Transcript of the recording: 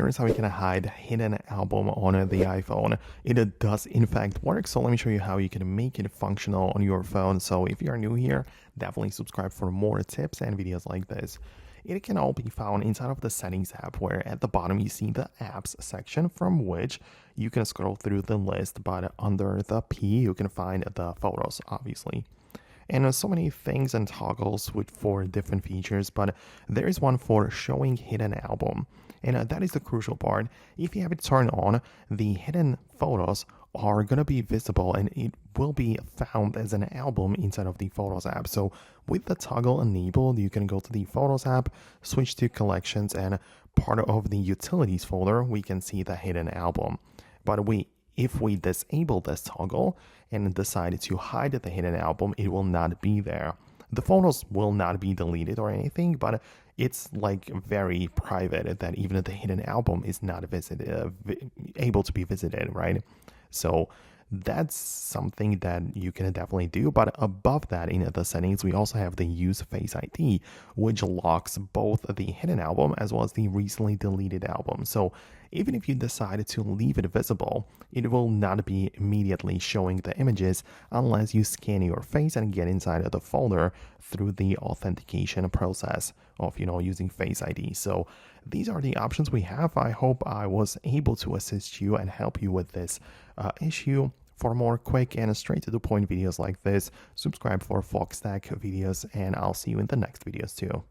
here's how you can hide hidden album on the iPhone. It does in fact work, so let me show you how you can make it functional on your phone. So if you are new here, definitely subscribe for more tips and videos like this. It can all be found inside of the settings app, where at the bottom you see the apps section, from which you can scroll through the list, but under the P you can find the photos, obviously. And so many things and toggles for different features, but there is one for showing hidden album. And that is the crucial part. If you have it turned on, the hidden photos are going to be visible and it will be found as an album inside of the Photos app. So with the toggle enabled, you can go to the Photos app, switch to collections, and part of the utilities folder, we can see the hidden album. But if we disable this toggle and decide to hide the hidden album, it will not be there. The photos will not be deleted or anything, but it's like very private that even the hidden album is not able to be visited, right? So that's something that you can definitely do. But above that, in the settings, we also have the use Face ID, which locks both the hidden album as well as the recently deleted album. So even if you decide to leave it visible, it will not be immediately showing the images unless you scan your face and get inside of the folder through the authentication process of using Face ID. So these are the options we have. I hope I was able to assist you and help you with this issue. For more quick and straight to the point videos like this, subscribe for Foxtecc videos, and I'll see you in the next videos too.